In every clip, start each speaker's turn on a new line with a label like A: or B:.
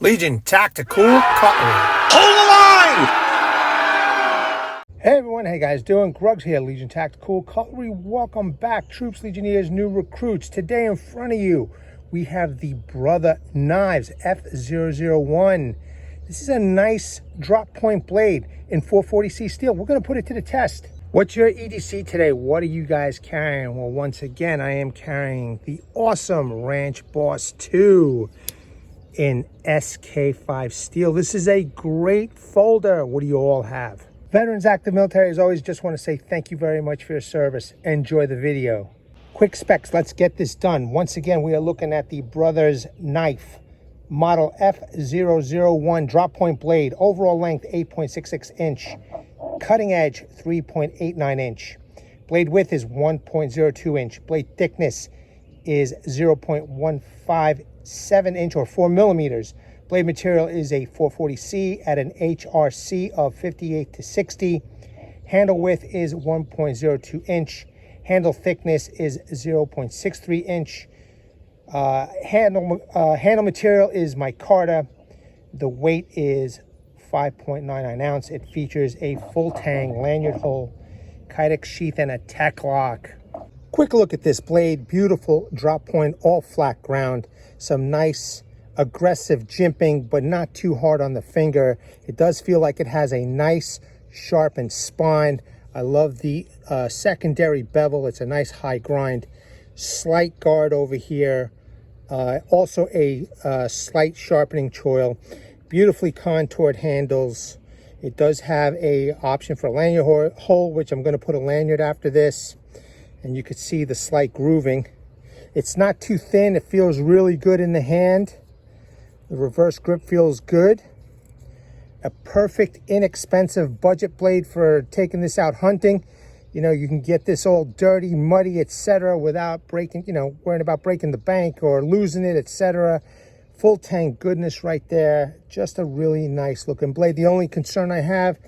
A: Legion Tactical Cutlery.
B: Hold the line!
A: Hey everyone, hey guys, doing? Grugs here, Legion Tactical Cutlery. Welcome back, troops, legionnaires, new recruits. Today in front of you, we have the Brother Knives F001. This is a nice drop point blade in 440C steel. We're going to put it to the test. What's your EDC today? What are you guys carrying? Well, once again, I am carrying the awesome Ranch Boss 2 in SK5 steel. This is a great folder. What do you all have? Veterans, active military, as always, just want to say thank you very much for your service. Enjoy the video. Quick specs, let's get this done. Once again, we are looking at the Brothers Knife, model F001, drop point blade, overall length 8.66 inch, cutting edge 3.89 inch. Blade width is 1.02 inch. Blade thickness is 0.157 inch or 4 millimeters. Blade material is a 440C at an HRC of 58 to 60. Handle width is 1.02 inch. Handle thickness is 0.63 inch. Handle material is micarta. The weight is 5.99 ounce. It features a full tang lanyard hole, KYDEX sheath, and a tech lock. Quick look at this blade. Beautiful drop point, all flat ground. Some nice aggressive jimping, but not too hard on the finger. It does feel like it has a nice sharpened spine. I love the secondary bevel. It's a nice high grind. Slight guard over here. Also a slight sharpening choil. Beautifully contoured handles. It does have a option for a lanyard hole, which I'm going to put a lanyard after this. And you can see the slight grooving. It's not too thin. It feels really good in the hand. The reverse grip feels good. A perfect, inexpensive budget blade for taking this out hunting. You know, you can get this all dirty, muddy, etc. without breaking, worrying about breaking the bank or losing it, etc. Full tang goodness right there. Just a really nice looking blade. The only concern I have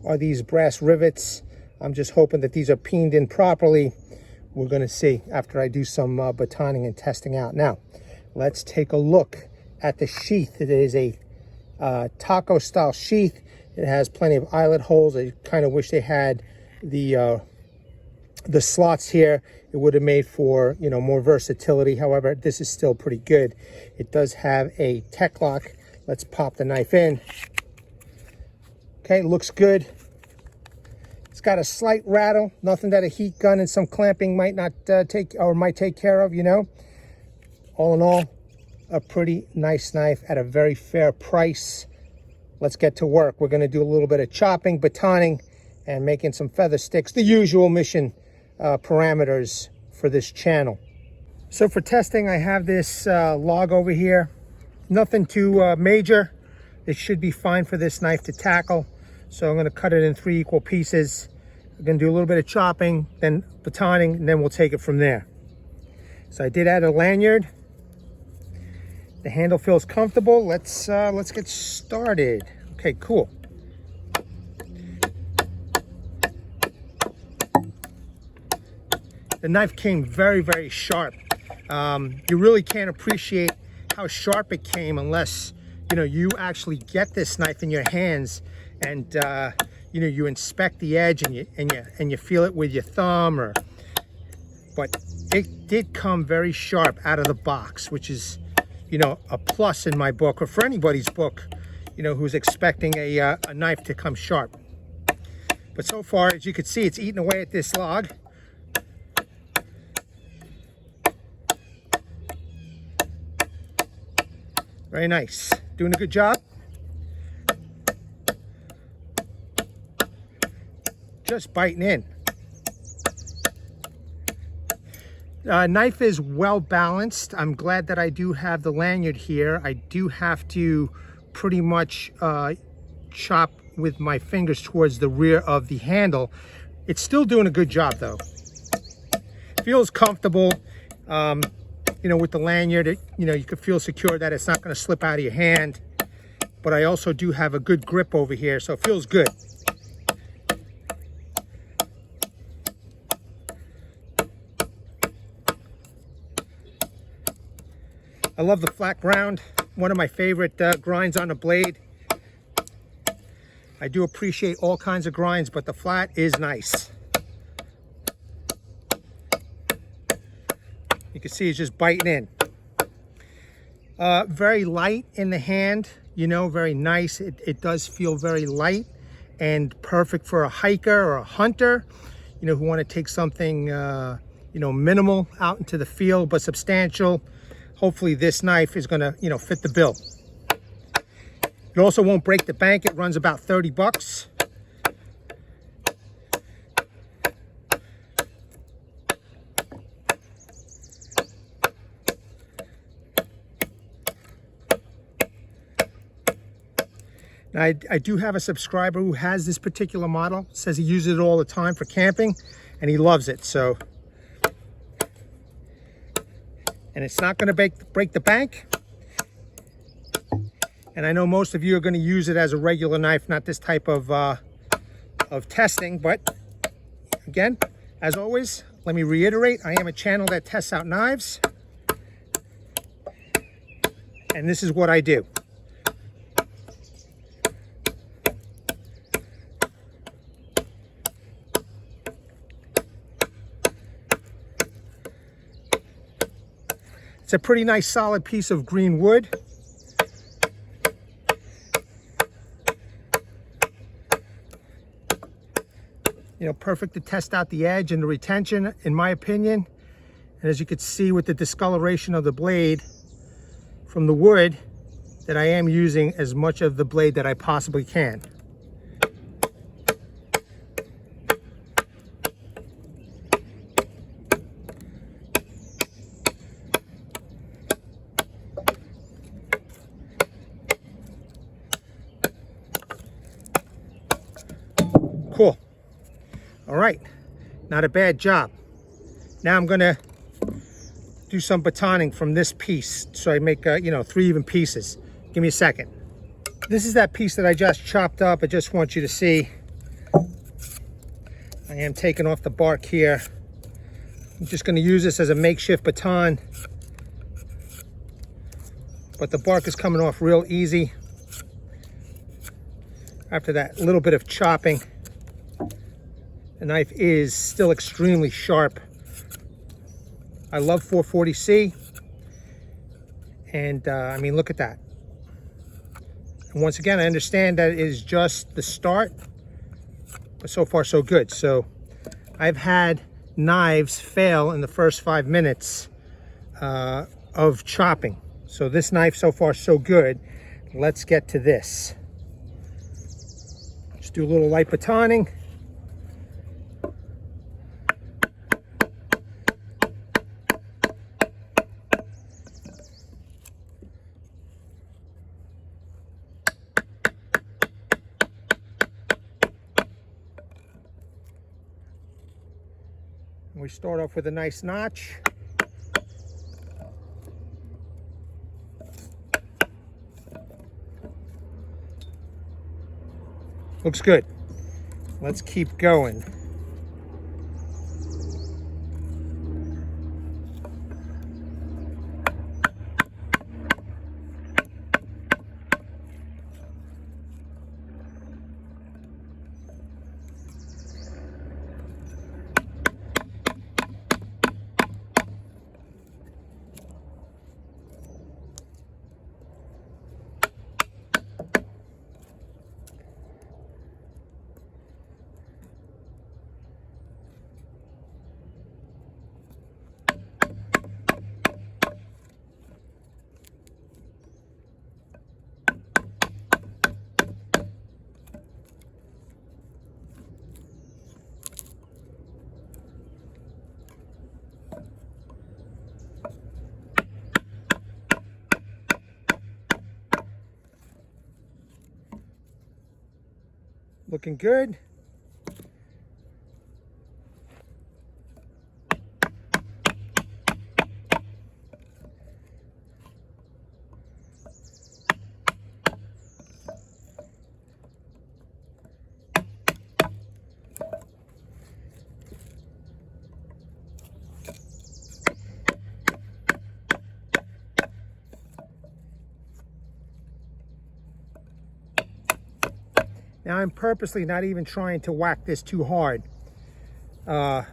A: are these brass rivets. I'm just hoping that these are peened in properly. We're going to see after I do some batoning and testing out. Now, let's take a look at the sheath. It is a taco style sheath. It has plenty of eyelet holes. I kind of wish they had the slots here. It would have made for more versatility. However, this is still pretty good. It does have a tech lock. Let's pop the knife in. Okay, looks good. It's got a slight rattle, nothing that a heat gun and some clamping might not take care of. All in all, a pretty nice knife at a very fair price. Let's get to work. We're going to do a little bit of chopping, batoning, and making some feather sticks, the usual mission parameters for this channel. So for testing, I have this log over here. Nothing too major. It should be fine for this knife to tackle. So I'm going to cut it in 3 equal pieces. I'm going to do a little bit of chopping, then batoning, and then we'll take it from there. So I did add a lanyard. The handle feels comfortable. Let's get started. Okay, cool. The knife came very, very sharp. You really can't appreciate how sharp it came unless you actually get this knife in your hands and you inspect the edge and you feel it with your thumb. But it did come very sharp out of the box, which is a plus in my book, or for anybody's book, who's expecting a knife to come sharp. But so far, as you can see, it's eating away at this log. Very nice. Doing a good job. Just biting in. Knife is well balanced. I'm glad that I do have the lanyard here. I do have to pretty much chop with my fingers towards the rear of the handle. It's still doing a good job though. Feels comfortable. With the lanyard, you can feel secure that it's not going to slip out of your hand. But I also do have a good grip over here, so it feels good. I love the flat ground. one of my favorite grinds on the blade. I do appreciate all kinds of grinds, but the flat is nice. You can see it's just biting in. Very light in the hand, you know, very nice. It does feel very light and perfect for a hiker or a hunter, you know, who want to take something, you know, minimal out into the field, but substantial. Hopefully this knife is gonna, you know, fit the bill. It also won't break the bank. It runs about 30 bucks. Now, I do have a subscriber who has this particular model. Says he uses it all the time for camping, and he loves it. So, and it's not going to break the bank. And I know most of you are going to use it as a regular knife, not this type of testing. But again, as always, let me reiterate: I am a channel that tests out knives, and this is what I do. It's a pretty nice solid piece of green wood. You know, perfect to test out the edge and the retention, in my opinion. And as you can see with the discoloration of the blade from the wood, that I am using as much of the blade that I possibly can. Cool. All right, not a bad job. Now I'm gonna do some batoning from this piece, so I make you know, 3 even pieces. Give me a second. This is that piece that I just chopped up. I just want you to see. I am taking off the bark here. I'm just gonna use this as a makeshift baton, but the bark is coming off real easy after that little bit of chopping. The knife is still extremely sharp. I love 440C. And I mean, look at that. And once again, I understand that it is just the start, but so far so good. So I've had knives fail in the first 5 minutes of chopping. So this knife so far so good. Let's get to this. Just do a little light batoning. We start off with a nice notch. Looks good. Let's keep going. Looking good. Now I'm purposely not even trying to whack this too hard. I'm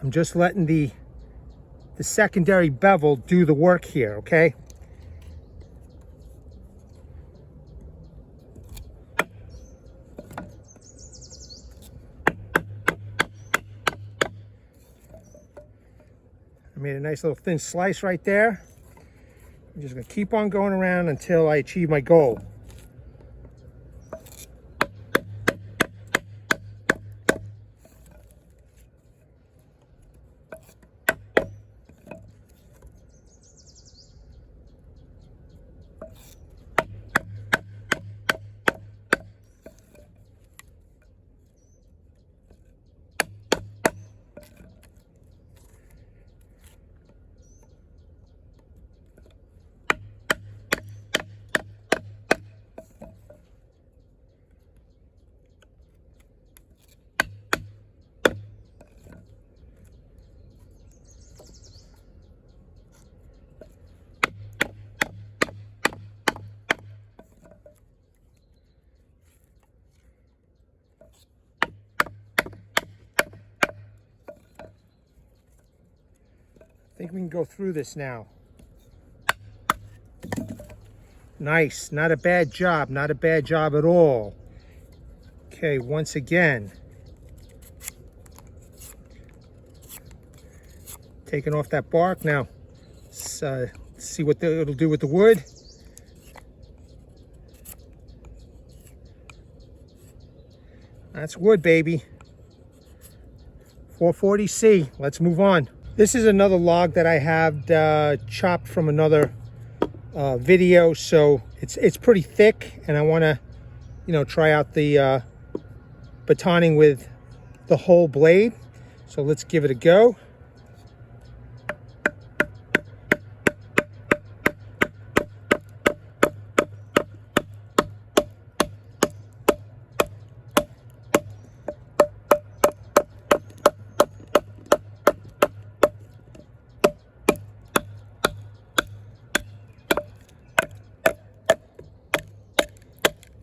A: just letting the secondary bevel do the work here, okay? I made a nice little thin slice right there. I'm just gonna keep on going around until I achieve my goal. I think we can go through this now. Nice, not a bad job, not a bad job at all. Okay, once again. Taking off that bark now. Let's see what it'll do with the wood. That's wood, baby. 440C, let's move on. This is another log that I have chopped from another video, so it's pretty thick, and I want to, try out the batoning with the whole blade. So let's give it a go.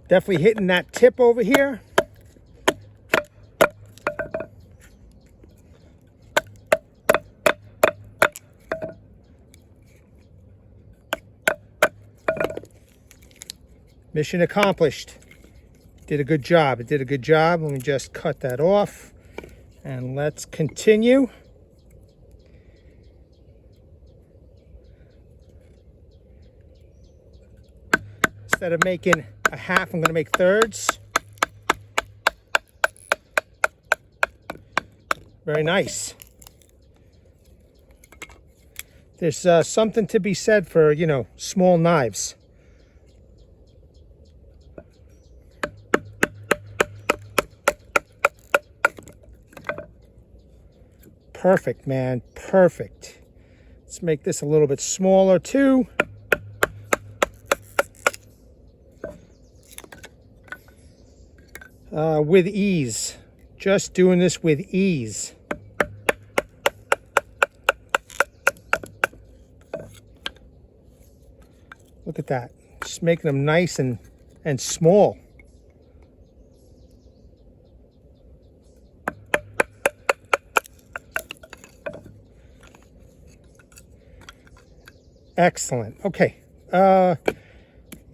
A: Definitely hitting that tip over here. Mission accomplished. Did a good job. It did a good job. Let me just cut that off and let's continue. Instead of making a half, I'm going to make thirds. Very nice. There's something to be said for, small knives. Perfect, man. Perfect. Let's make this a little bit smaller too. With ease. Just doing this with ease. Look at that. Just making them nice and small. Excellent. Okay.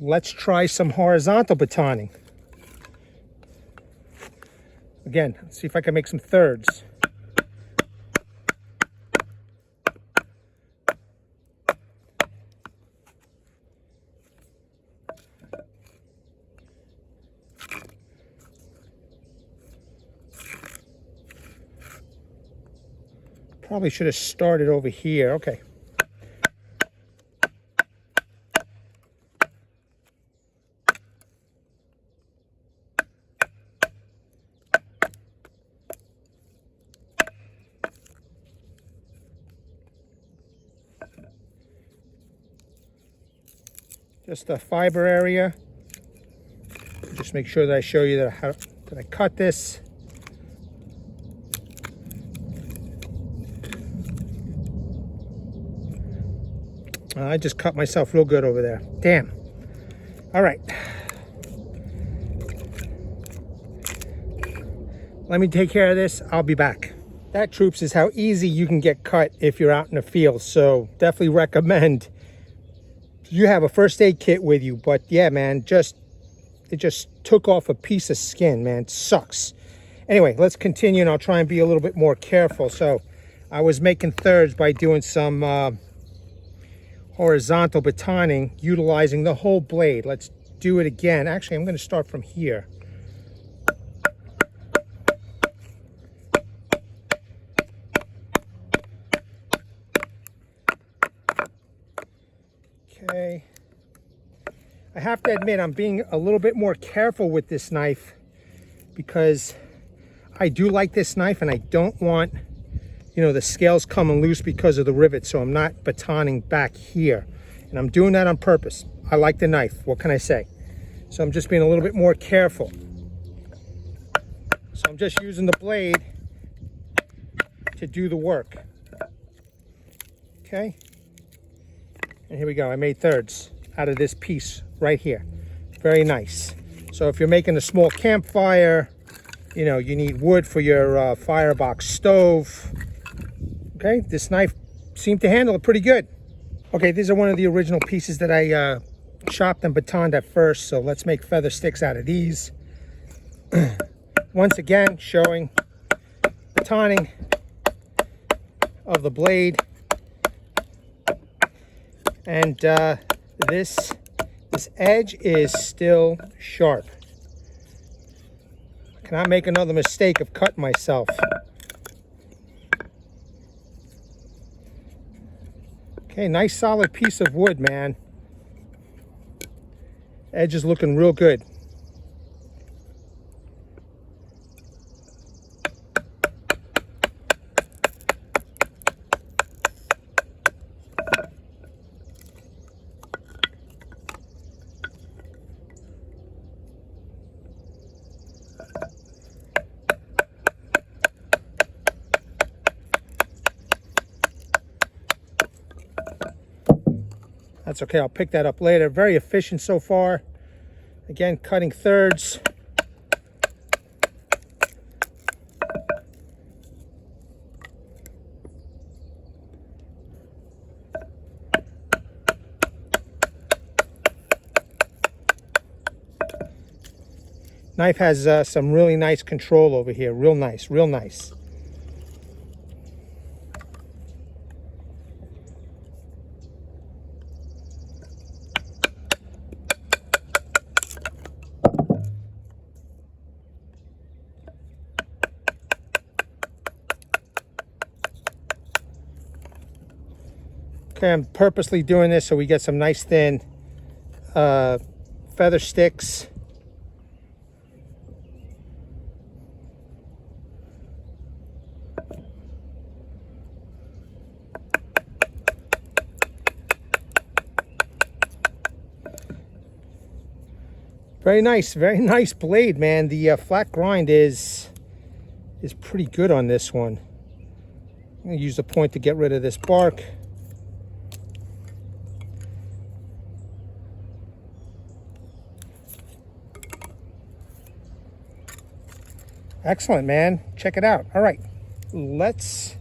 A: Let's try some horizontal batoning. Again, let's see if I can make some thirds. Probably should have started over here. Okay. Just the fiber area. Just make sure that I show you that I cut this. I just cut myself real good over there. Damn. All right. Let me take care of this. I'll be back. That, troops, is how easy you can get cut if you're out in the field. So definitely recommend you have a first aid kit with you. But yeah, man, it just took off a piece of skin, man. It sucks. Anyway, let's continue, and I'll try and be a little bit more careful. So I was making thirds by doing some horizontal batoning, utilizing the whole blade. Let's do it again. Actually, I'm going to start from here. Okay. I have to admit, I'm being a little bit more careful with this knife because I do like this knife and I don't want, you know, the scales coming loose because of the rivet. So I'm not batoning back here, and I'm doing that on purpose. I like the knife. What can I say? So I'm just being a little bit more careful. So I'm just using the blade to do the work. Okay. And here we go. I made thirds out of this piece right here. Very nice. So if you're making a small campfire, you know, you need wood for your firebox stove. Okay, this knife seemed to handle it pretty good. Okay, these are one of the original pieces that I chopped and batoned at first. So let's make feather sticks out of these. Once again, showing batoning of the blade. And this edge is still sharp. I cannot make another mistake of cutting myself. Okay, nice solid piece of wood, man. Edge is looking real good. That's okay, I'll pick that up later. Very efficient so far. Again, cutting thirds. Knife has some really nice control over here. Real nice, real nice. Okay, I'm purposely doing this so we get some nice thin feather sticks. Very nice blade, man. The flat grind is pretty good on this one. I'm gonna use the point to get rid of this bark. Excellent, man. Check it out. All right, let's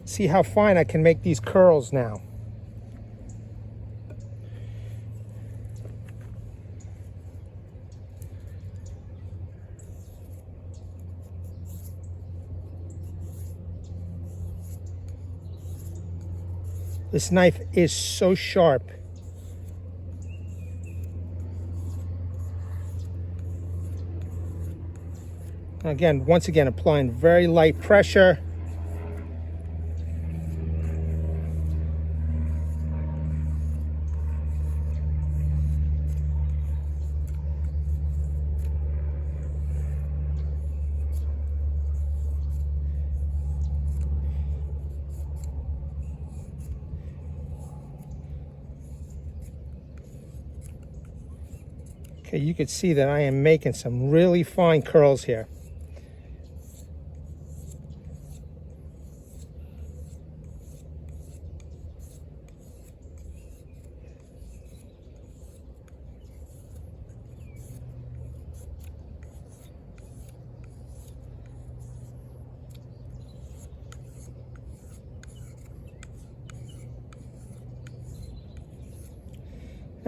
A: see how fine I can make these curls now. This knife is so sharp. Again, once again, applying very light pressure. Okay, you can see that I am making some really fine curls here.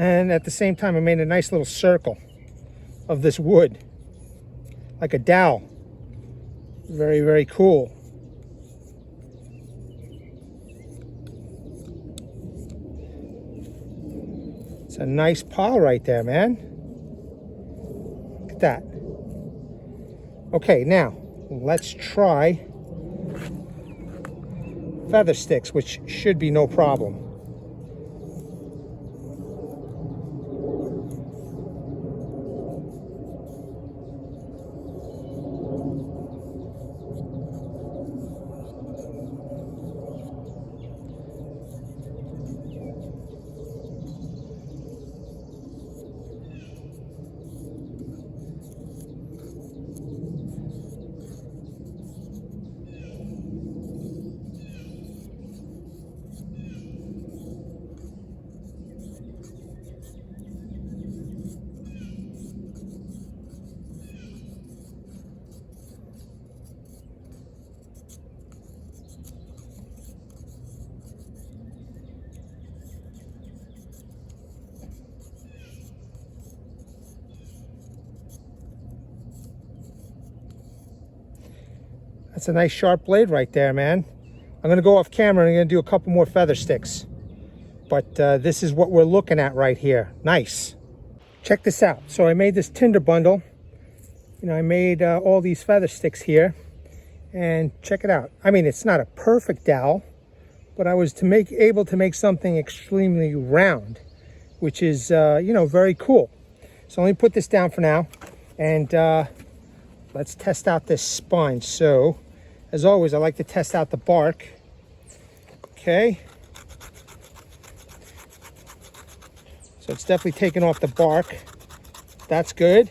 A: And at the same time, I made a nice little circle of this wood, like a dowel. Very, very cool. It's a nice pile right there, man. Look at that. Okay, now let's try feather sticks, which should be no problem. That's a nice sharp blade right there, man. I'm going to go off camera and I'm going to do a couple more feather sticks. But this is what we're looking at right here. Nice. Check this out. So I made this tinder bundle. You know, I made all these feather sticks here. And check it out. I mean, it's not a perfect dowel, but I was able to make something extremely round, which is, you know, very cool. So let me put this down for now. And let's test out this spine. So, as always, I like to test out the bark. Okay. So it's definitely taking off the bark. That's good.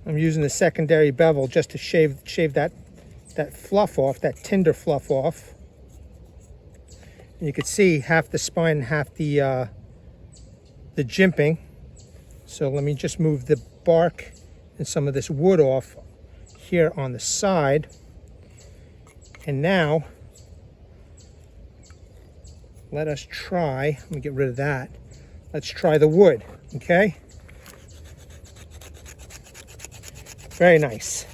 A: I'm using the secondary bevel just to shave that fluff off, that tinder fluff off. And you can see half the spine and half the jimping. So let me just move the bark and some of this wood off here on the side. And now let us try, let me get rid of that. Let's try the wood, okay? Very nice.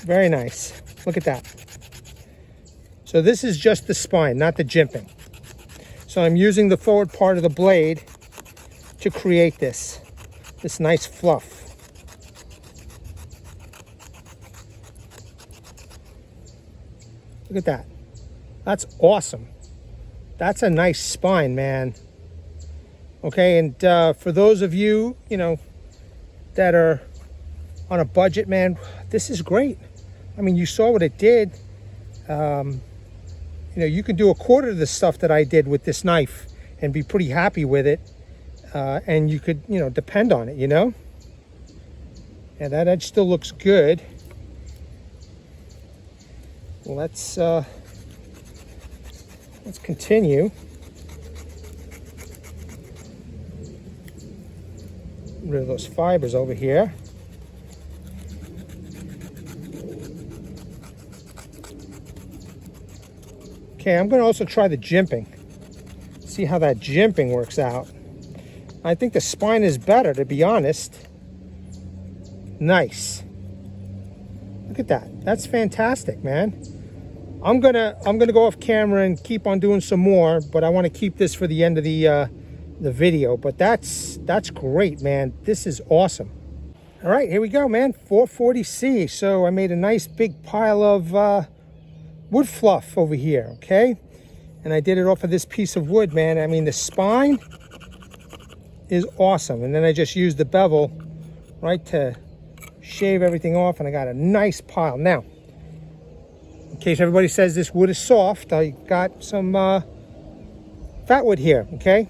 A: Very nice. Look at that. So this is just the spine, not the jimping. So I'm using the forward part of the blade to create this nice fluff. Look at that. That's awesome. That's a nice spine, man. Okay, and for those of you, you know, that are on a budget, man, this is great. I mean, you saw what it did. You know, you can do a quarter of the stuff that I did with this knife and be pretty happy with it. And you could, you know, depend on it, you know? Yeah, that edge still looks good. Let's continue. Get rid of those fibers over here. Okay, I'm going to also try the jimping. See how that jimping works out. I think the spine is better, to be honest. Nice. Look at that. That's fantastic, man. I'm gonna go off camera and keep on doing some more, but I want to keep this for the end of the video. But that's great, man. This is awesome. All right, here we go, man. 440C. So I made a nice big pile of wood fluff over here, okay? And I did it off of this piece of wood, man. I mean, the spine is awesome. And then I just used the bevel, right, to shave everything off, and I got a nice pile. Now, in case everybody says this wood is soft, I got some fat wood here, okay?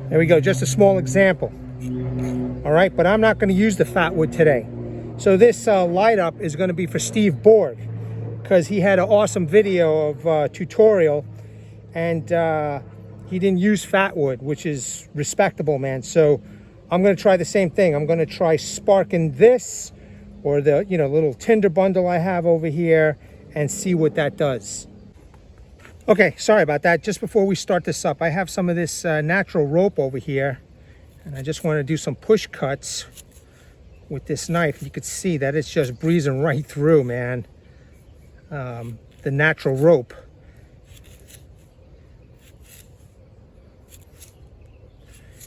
A: There we go, just a small example. All right, but I'm not going to use the fat wood today. So this light up is going to be for Steve Borg, because he had an awesome video of tutorial, and he didn't use fat wood, which is respectable, man. So I'm going to try the same thing. I'm going to try sparking this, or the little tinder bundle I have over here, and see what that does. Okay, sorry about that. Just before we start this up, I have some of this natural rope over here, and I just want to do some push cuts with this knife. You could see that it's just breezing right through, man. The natural rope.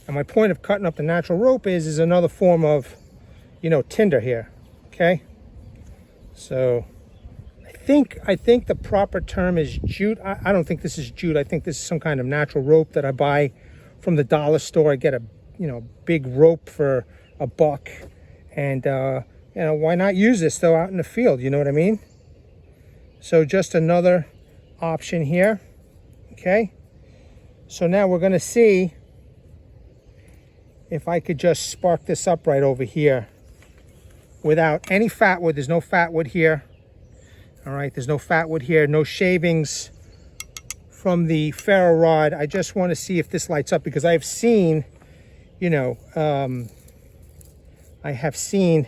A: And my point of cutting up the natural rope is another form of, tinder here. Okay. So I think the proper term is jute. I don't think this is jute. I think this is some kind of natural rope that I buy from the dollar store. I get a big rope for $1, and why not use this though out in the field? You know what I mean? So just another option here. Okay. So now we're going to see if I could just spark this up right over here without any fat wood. There's no fat wood here. All right, there's no fat wood here, no shavings from the ferro rod. I just want to see if this lights up, because I've seen, I have seen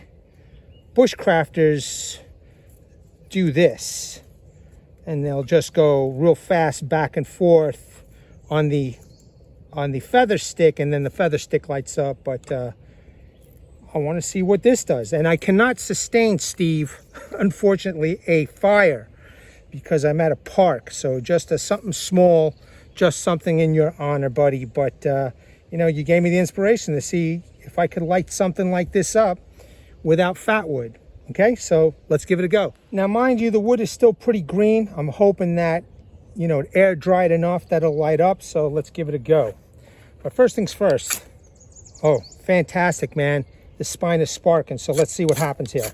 A: bushcrafters do this, and they'll just go real fast back and forth on the feather stick, and then the feather stick lights up. But I want to see what this does. And I cannot sustain, Steve, unfortunately, a fire, because I'm at a park. So just something small, just something in your honor, buddy. But you gave me the inspiration to see if I could light something like this up without fat wood. Okay, so let's give it a go. Now, mind you, the wood is still pretty green. I'm hoping that it air dried enough that it'll light up. So let's give it a go. But first things first. Oh, fantastic, man. The spine is sparking. So let's see what happens here.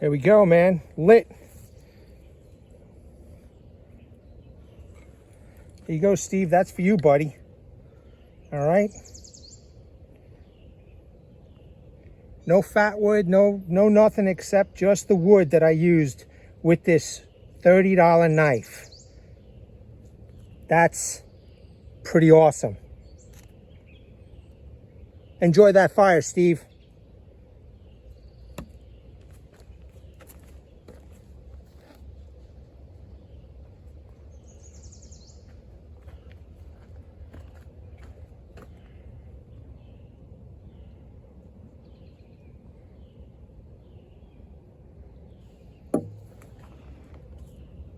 A: There we go, man. Lit. There you go, Steve. That's for you, buddy. All right. No fat wood, no nothing except just the wood that I used with this $30 knife. That's pretty awesome. Enjoy that fire, Steve.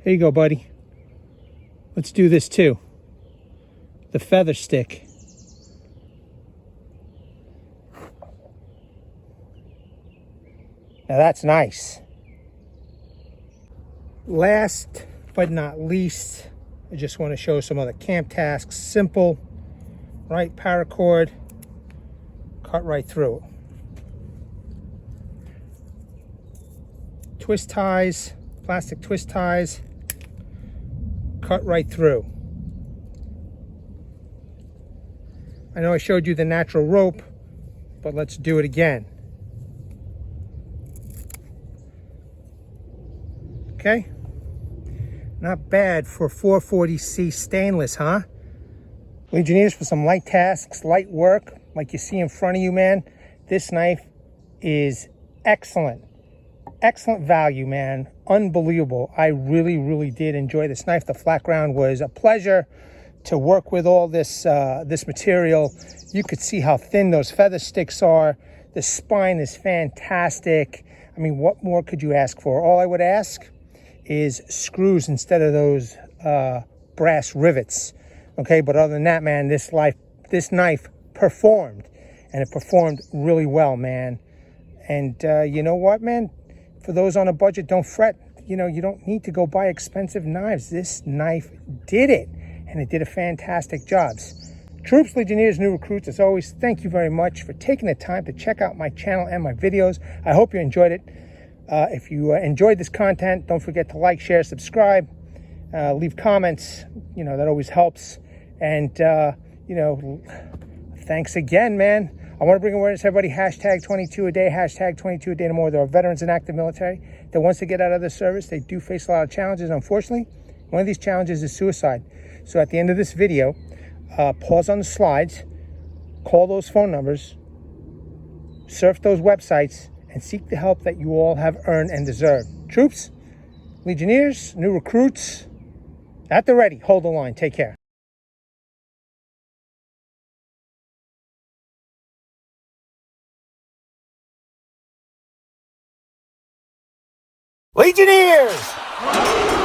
A: Here you go, buddy. Let's do this too. The feather stick. Now that's nice. Last but not least, I just want to show some other camp tasks. Simple, right? Paracord, cut right through. Twist ties, plastic twist ties. Cut right through. I know I showed you the natural rope, but let's do it again. Okay. Not bad for 440C stainless, huh? Legionnaires, for some light tasks, light work, like you see in front of you, man. This knife is excellent. Excellent value, man. Unbelievable. I really, really did enjoy this knife. The flat ground was a pleasure to work with all this this material. You could see how thin those feather sticks are. The spine is fantastic. I mean, what more could you ask for? All I would ask is screws instead of those brass rivets. Okay, but other than that, man, this knife performed, and it performed really well, man. And you know what, man? For those on a budget, don't fret. You don't need to go buy expensive knives. This knife did it, and it did a fantastic job. Troops, Legionnaires, new recruits, as always, thank you very much for taking the time to check out my channel and my videos. I hope you enjoyed it. If you enjoyed this content, don't forget to like, share, subscribe, leave comments. You know, that always helps. And, you know, thanks again, man. I want to bring awareness to everybody, hashtag 22 a day, hashtag 22 a day no more. There are veterans and active military that once they get out of the service, they do face a lot of challenges. Unfortunately, one of these challenges is suicide. So at the end of this video, pause on the slides, call those phone numbers, surf those websites, and seek the help that you all have earned and deserved. Troops, Legionnaires, new recruits, at the ready. Hold the line. Take care. Legionnaires!